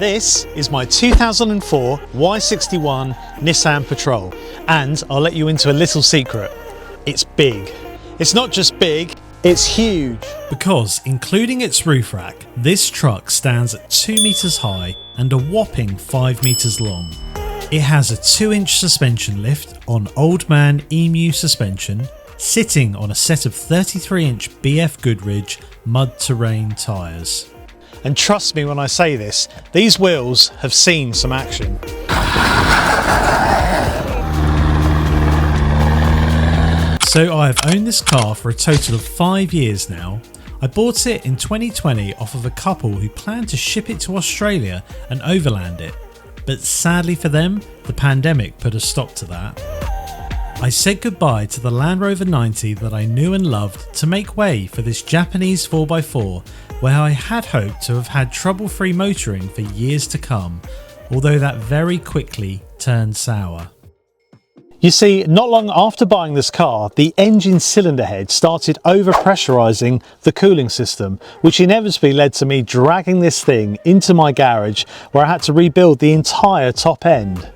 This is my 2004 Y61 Nissan Patrol, and I'll let you into a little secret. It's big. It's not just big, it's huge. Because, including its roof rack, this truck stands at 2 meters high and a whopping 5 meters long. It has a 2-inch suspension lift on Old Man Emu suspension, sitting on a set of 33-inch BF Goodrich mud terrain tyres. And trust me when I say this, these wheels have seen some action. So I have owned this car for a total of 5 years now. I bought it in 2020 off of a couple who planned to ship it to Australia and overland it. But sadly for them, the pandemic put a stop to that. I said goodbye to the Land Rover 90 that I knew and loved to make way for this Japanese 4x4 where I had hoped to have had trouble-free motoring for years to come, although that very quickly turned sour. You see, not long after buying this car, the engine cylinder head started overpressurising the cooling system, which inevitably led to me dragging this thing into my garage where I had to rebuild the entire top end.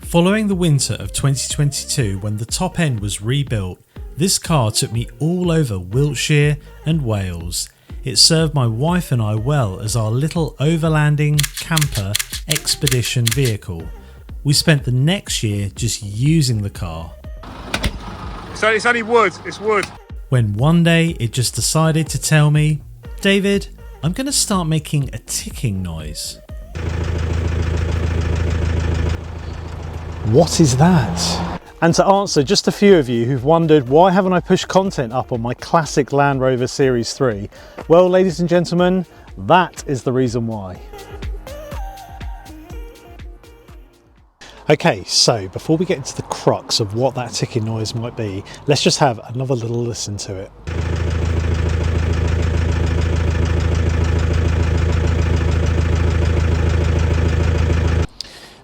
Following the winter of 2022, when the top end was rebuilt, this car took me all over Wiltshire and Wales. It served my wife and I well as our little overlanding camper expedition vehicle. We spent the next year just using the car. So it's only wood, it's wood. When one day it just decided to tell me, David, I'm going to start making a ticking noise. What is that? And to answer just a few of you who've wondered why haven't I pushed content up on my classic Land Rover Series 3, well, ladies and gentlemen, that is the reason why. Okay, so before we get into the crux of what that ticking noise might be, let's just have another little listen to it.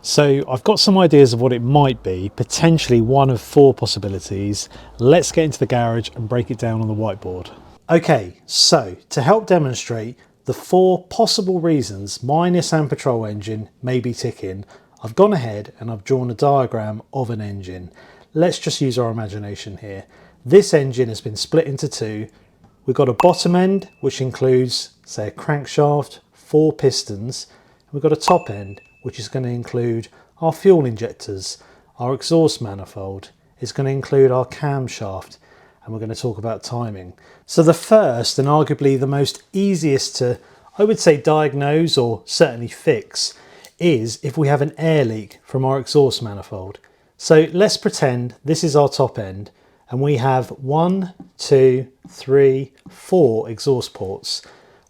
So I've got some ideas of what it might be, potentially one of 4 possibilities. Let's get into the garage and break it down on the whiteboard. Okay, so to help demonstrate the 4 possible reasons my Nissan Patrol engine may be ticking, I've gone ahead and I've drawn a diagram of an engine. Let's just use our imagination here. This engine has been split into 2. We've got a bottom end, which includes, say, a crankshaft, 4 pistons. We've got a top end, which is going to include our fuel injectors, our exhaust manifold. It's going to include our camshaft, and we're going to talk about timing. So the first and arguably the most easiest to, I would say, diagnose or certainly fix is if we have an air leak from our exhaust manifold. So let's pretend this is our top end and we have 1, 2, 3, 4 exhaust ports.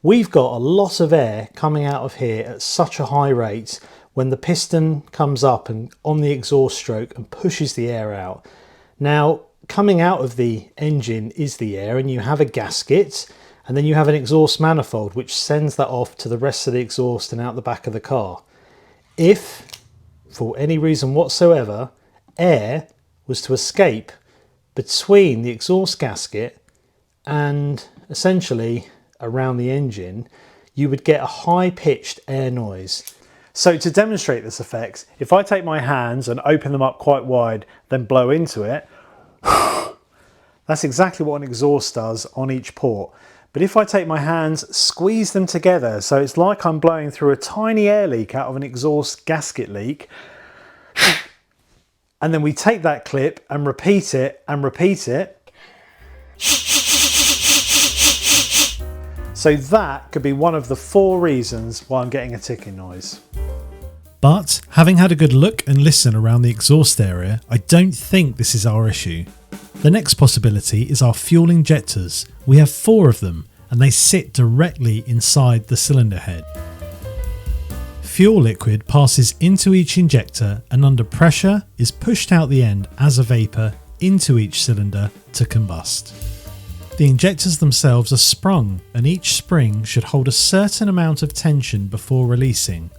We've got a lot of air coming out of here at such a high rate when the piston comes up and on the exhaust stroke and pushes the air out. Now, coming out of the engine is the air, and you have a gasket, and then you have an exhaust manifold which sends that off to the rest of the exhaust and out the back of the car. If, for any reason whatsoever, air was to escape between the exhaust gasket and essentially around the engine, you would get a high-pitched air noise. So to demonstrate this effect, if I take my hands and open them up quite wide, then blow into it, that's exactly what an exhaust does on each port. But if I take my hands, squeeze them together, so it's like I'm blowing through a tiny air leak out of an exhaust gasket leak, and then we take that clip and repeat it and repeat it. So that could be one of the 4 reasons why I'm getting a ticking noise. But having had a good look and listen around the exhaust area, I don't think this is our issue. The next possibility is our fuel injectors. We have 4 of them and they sit directly inside the cylinder head. Fuel liquid passes into each injector and under pressure is pushed out the end as a vapour into each cylinder to combust. The injectors themselves are sprung, and each spring should hold a certain amount of tension before releasing.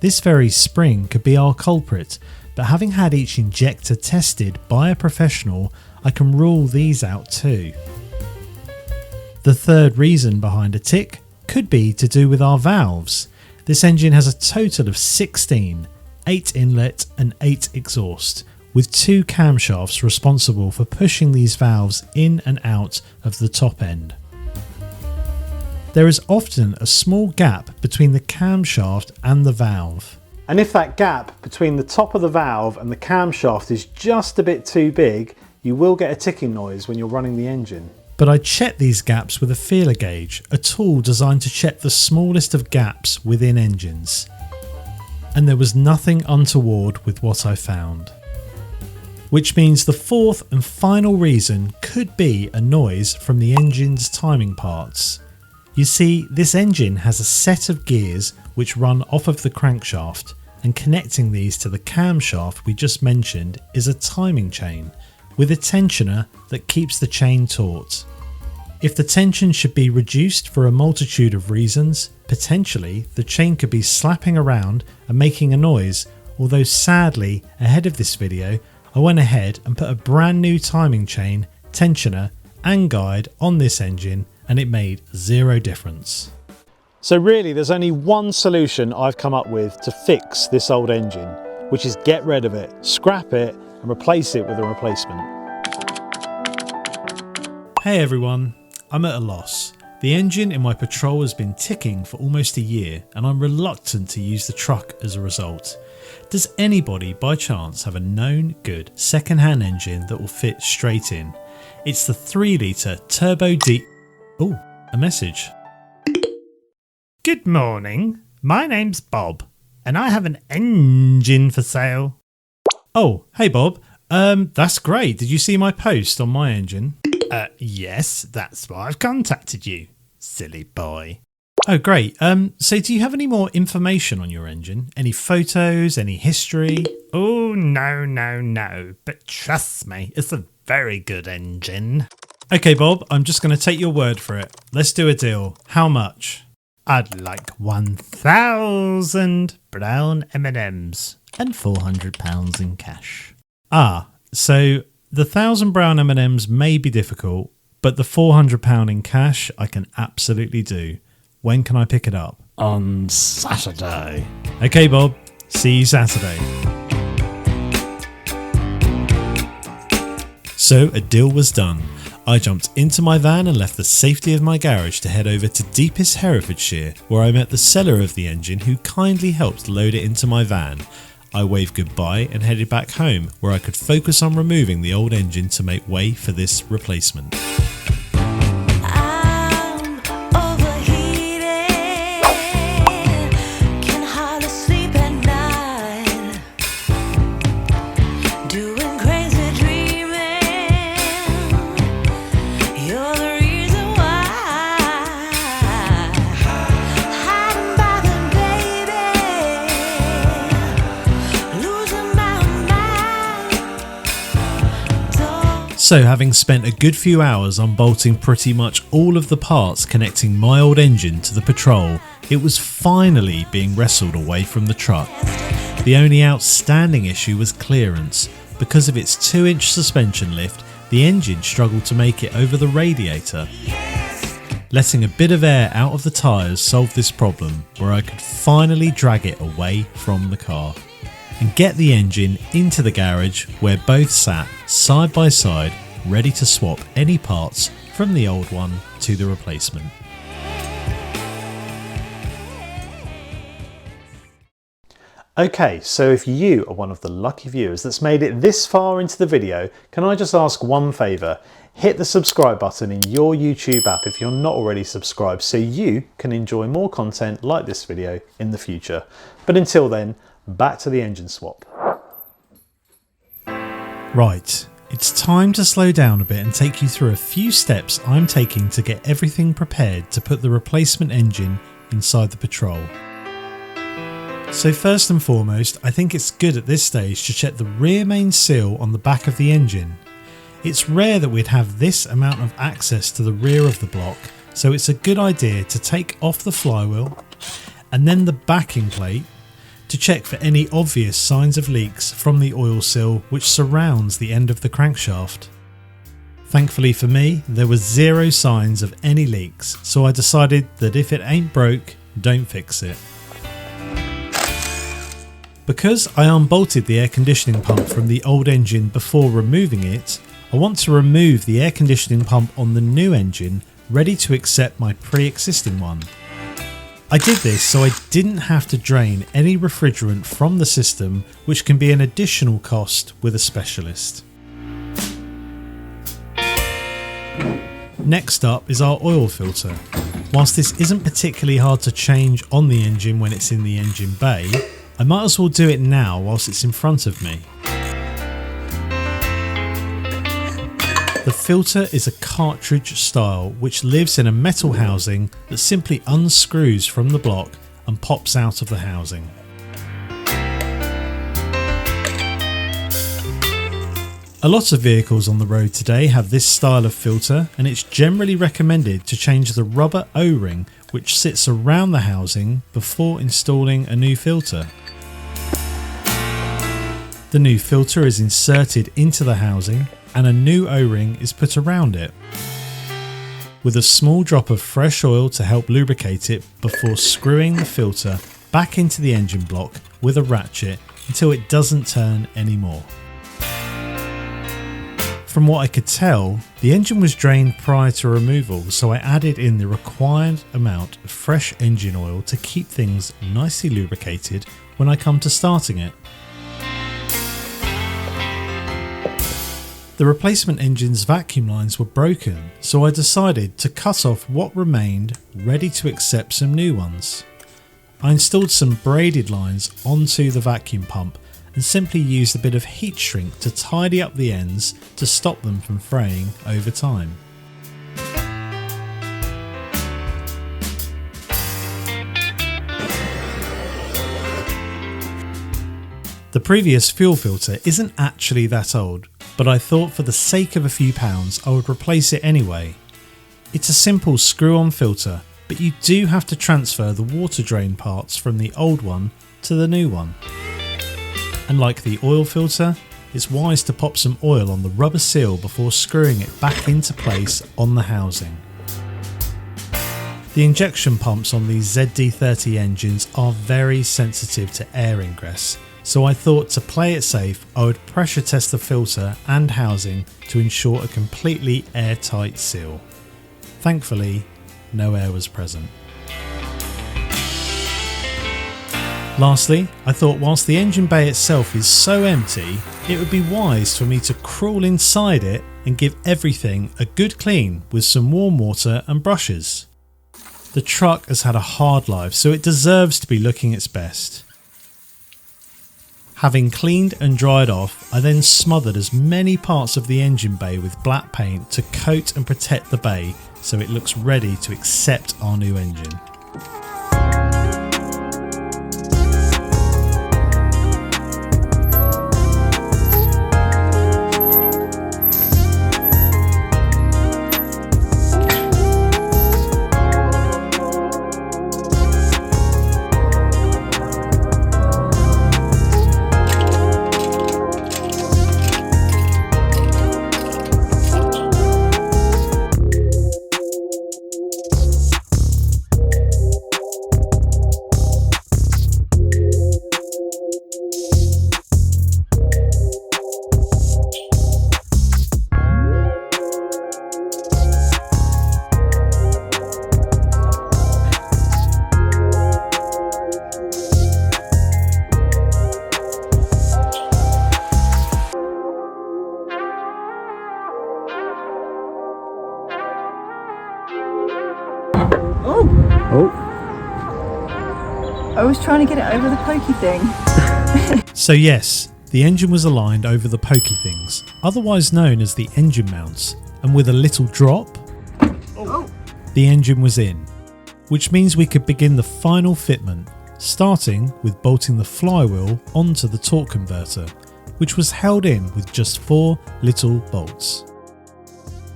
This very spring could be our culprit, but having had each injector tested by a professional, I can rule these out too. The third reason behind a tick could be to do with our valves. This engine has a total of 16, 8 inlet and 8 exhaust, with 2 camshafts responsible for pushing these valves in and out of the top end. There is often a small gap between the camshaft and the valve. And if that gap between the top of the valve and the camshaft is just a bit too big, you will get a ticking noise when you're running the engine. But I checked these gaps with a feeler gauge, a tool designed to check the smallest of gaps within engines. And there was nothing untoward with what I found. Which means the fourth and final reason could be a noise from the engine's timing parts. You see, this engine has a set of gears which run off of the crankshaft, and connecting these to the camshaft we just mentioned is a timing chain with a tensioner that keeps the chain taut. If the tension should be reduced for a multitude of reasons, potentially the chain could be slapping around and making a noise, although sadly ahead of this video I went ahead and put a brand new timing chain, tensioner and guide on this engine, and it made zero difference. So really there's only one solution I've come up with to fix this old engine, which is get rid of it, scrap it and replace it with a replacement. Hey everyone, I'm at a loss. The engine in my Patrol has been ticking for almost a year and I'm reluctant to use the truck as a result. Does anybody by chance have a known good second-hand engine that will fit straight in? It's the 3 litre turbo D... Oh, a message. Good morning, my name's Bob and I have an engine for sale. Oh, hey Bob, that's great. Did you see my post on my engine? Yes, that's why I've contacted you, silly boy. Oh great, so do you have any more information on your engine? Any photos, any history? Oh no, but trust me, it's a very good engine. Okay Bob, I'm just going to take your word for it. Let's do a deal. How much? I'd like 1,000 brown M&Ms and £400 in cash. Ah, so the 1,000 brown M&Ms may be difficult, but the £400 in cash I can absolutely do. When can I pick it up? On Saturday. Okay Bob, see you Saturday. So a deal was done. I jumped into my van and left the safety of my garage to head over to deepest Herefordshire, where I met the seller of the engine who kindly helped load it into my van. I waved goodbye and headed back home, where I could focus on removing the old engine to make way for this replacement. So having spent a good few hours unbolting pretty much all of the parts connecting my old engine to the Patrol, it was finally being wrestled away from the truck. The only outstanding issue was clearance. Because of its 2-inch suspension lift, the engine struggled to make it over the radiator. Letting a bit of air out of the tyres solved this problem, where I could finally drag it away from the car and get the engine into the garage, where both sat side by side ready to swap any parts from the old one to the replacement. Okay, so if you are one of the lucky viewers that's made it this far into the video, can I just ask one favour? Hit the subscribe button in your YouTube app if you're not already subscribed, so you can enjoy more content like this video in the future. But until then, back to the engine swap. Right, it's time to slow down a bit and take you through a few steps I'm taking to get everything prepared to put the replacement engine inside the Patrol. So first and foremost, I think it's good at this stage to check the rear main seal on the back of the engine. It's rare that we'd have this amount of access to the rear of the block, so it's a good idea to take off the flywheel and then the backing plate to check for any obvious signs of leaks from the oil seal which surrounds the end of the crankshaft. Thankfully for me, there were zero signs of any leaks, so I decided that if it ain't broke, don't fix it. Because I unbolted the air conditioning pump from the old engine before removing it, I want to remove the air conditioning pump on the new engine, ready to accept my pre-existing one. I did this so I didn't have to drain any refrigerant from the system, which can be an additional cost with a specialist. Next up is our oil filter. Whilst this isn't particularly hard to change on the engine when it's in the engine bay, I might as well do it now whilst it's in front of me. The filter is a cartridge style which lives in a metal housing that simply unscrews from the block and pops out of the housing. A lot of vehicles on the road today have this style of filter, and it's generally recommended to change the rubber O-ring which sits around the housing before installing a new filter. The new filter is inserted into the housing and a new O-ring is put around it, with a small drop of fresh oil to help lubricate it before screwing the filter back into the engine block with a ratchet until it doesn't turn anymore. From what I could tell, the engine was drained prior to removal, so I added in the required amount of fresh engine oil to keep things nicely lubricated when I come to starting it. The replacement engine's vacuum lines were broken, so I decided to cut off what remained, ready to accept some new ones. I installed some braided lines onto the vacuum pump and simply used a bit of heat shrink to tidy up the ends to stop them from fraying over time. The previous fuel filter isn't actually that old, but I thought for the sake of a few pounds I would replace it anyway. It's a simple screw-on filter, but you do have to transfer the water drain parts from the old one to the new one. And like the oil filter, it's wise to pop some oil on the rubber seal before screwing it back into place on the housing. The injection pumps on these ZD30 engines are very sensitive to air ingress, so I thought to play it safe I would pressure test the filter and housing to ensure a completely airtight seal. Thankfully, no air was present. Lastly, I thought whilst the engine bay itself is so empty, it would be wise for me to crawl inside it and give everything a good clean with some warm water and brushes. The truck has had a hard life, so it deserves to be looking its best. Having cleaned and dried off, I then smothered as many parts of the engine bay with black paint to coat and protect the bay so it looks ready to accept our new engine. Oh. I was trying to get it over the pokey thing. So yes, the engine was aligned over the pokey things, otherwise known as the engine mounts, and with a little drop, the engine was in, which means we could begin the final fitment, starting with bolting the flywheel onto the torque converter, which was held in with just 4 little bolts.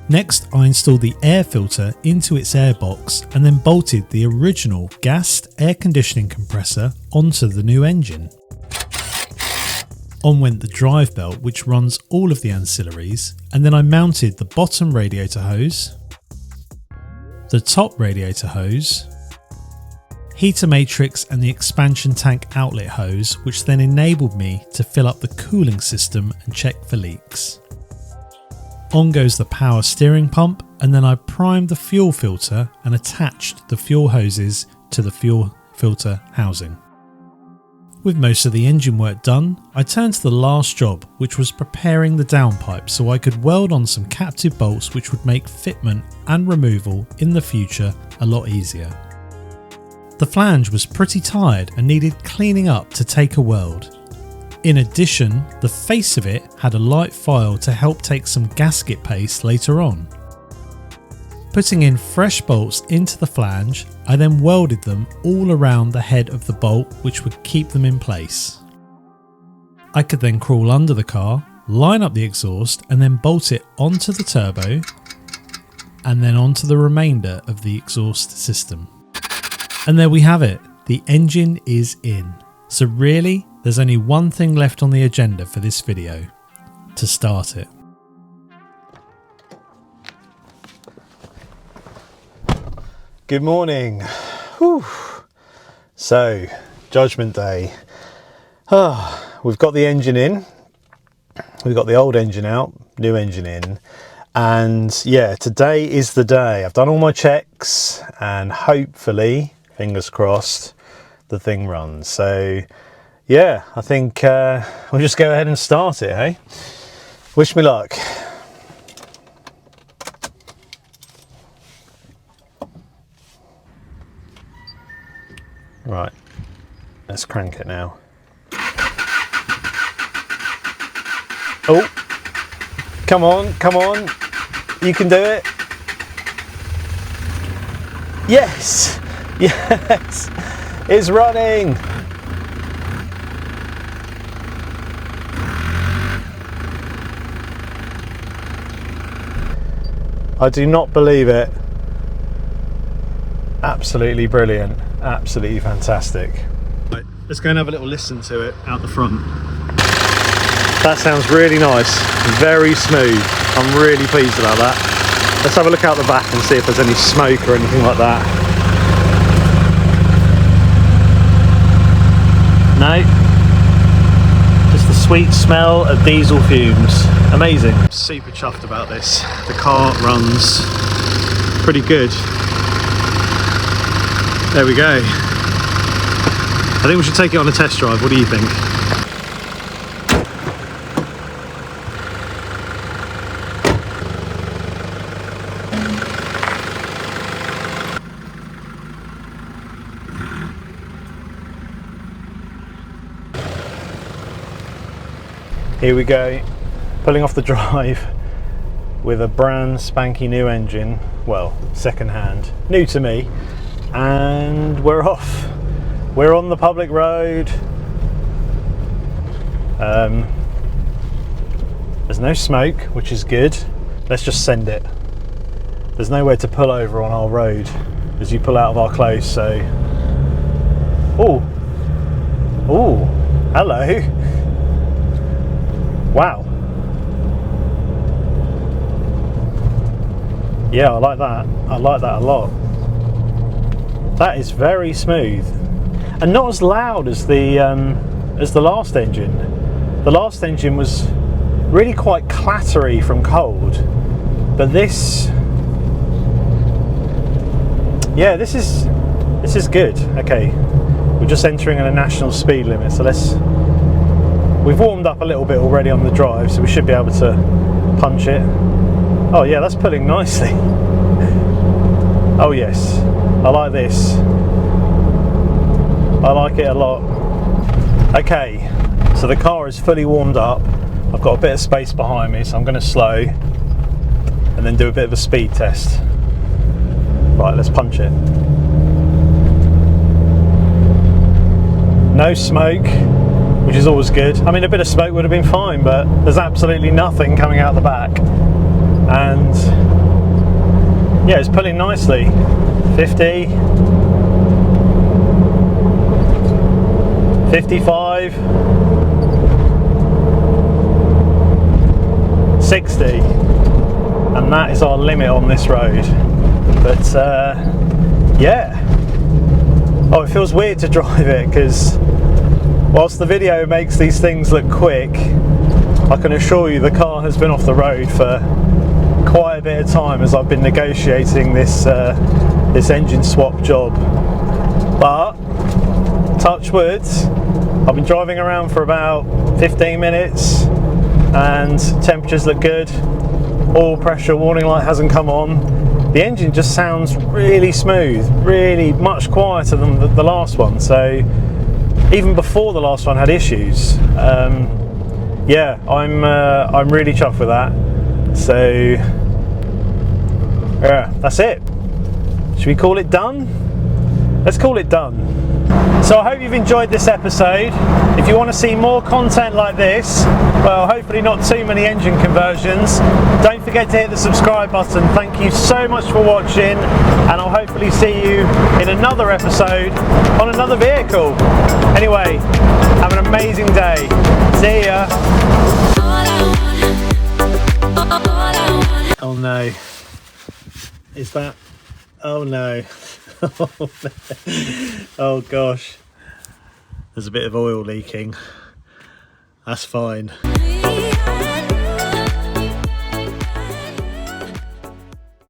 Next, I installed the air filter into its air box and then bolted the original gassed air conditioning compressor onto the new engine. On went the drive belt, which runs all of the ancillaries, and then I mounted the bottom radiator hose, the top radiator hose, heater matrix and the expansion tank outlet hose, which then enabled me to fill up the cooling system and check for leaks. On goes the power steering pump, and then I primed the fuel filter and attached the fuel hoses to the fuel filter housing. With most of the engine work done, I turned to the last job, which was preparing the downpipe so I could weld on some captive bolts which would make fitment and removal in the future a lot easier. The flange was pretty tired and needed cleaning up to take a weld. In addition, the face of it had a light file to help take some gasket paste later on. Putting in fresh bolts into the flange, I then welded them all around the head of the bolt, which would keep them in place. I could then crawl under the car, line up the exhaust and then bolt it onto the turbo and then onto the remainder of the exhaust system. And there we have it, the engine is in. So really, there's only one thing left on the agenda for this video: to start it. Good morning. Whew. So, Judgment Day. We've got the engine in. We've got the old engine out, new engine in. And yeah, today is the day. I've done all my checks and hopefully, fingers crossed, the thing runs. So yeah, I think we'll just go ahead and start it, hey? Wish me luck. Right, let's crank it now. Oh, come on, come on. You can do it. Yes, yes, it's running. I do not believe it. Absolutely brilliant. Absolutely fantastic. Right, let's go and have a little listen to it out the front. That sounds really nice, very smooth. I'm really pleased about that. Let's have a look out the back and see if there's any smoke or anything like that. No, just the sweet smell of diesel fumes. Amazing. I'm super chuffed about this. The car runs pretty good. There we go. I think we should take it on a test drive. What do you think? Here we go, pulling off the drive with a brand spanky new engine. Well, second hand, new to me. And we're off. We're on the public road. There's no smoke, which is good. Let's just send it. There's nowhere to pull over on our road as you pull out of our close, so... Oh, oh, hello. Wow. Yeah, I like that. I like that a lot. That is very smooth and not as loud as the last engine. The last engine was really quite clattery from cold, but this, yeah, this is good. Okay, we're just entering a national speed limit, so we've warmed up a little bit already on the drive, so we should be able to punch it. Oh yeah, that's pulling nicely. Oh yes, I like this. I like it a lot. Okay, so the car is fully warmed up. I've got a bit of space behind me, so I'm going to slow and then do a bit of a speed test. Right, let's punch it. No smoke, which is always good. I mean, a bit of smoke would have been fine, but there's absolutely nothing coming out the back. And yeah, it's pulling nicely. 50, 55, 60, and that is our limit on this road. But yeah, oh, it feels weird to drive it, because whilst the video makes these things look quick, I can assure you the car has been off the road for quite a bit of time as I've been negotiating this this engine swap job. But touch wood, I've been driving around for about 15 minutes and temperatures look good. Oil pressure warning light hasn't come on. The engine just sounds really smooth, really much quieter than the last one. So even before the last one had issues, yeah, I'm really chuffed with that. So yeah, that's it. Should we call it done? Let's call it done. So I hope you've enjoyed this episode. If you want to see more content like this, well, hopefully not too many engine conversions, don't forget to hit the subscribe button. Thank you so much for watching, and I'll hopefully see you in another episode on another vehicle. Anyway, have an amazing day. See ya. Oh no. Is that? Oh no. Oh gosh. There's a bit of oil leaking. That's fine.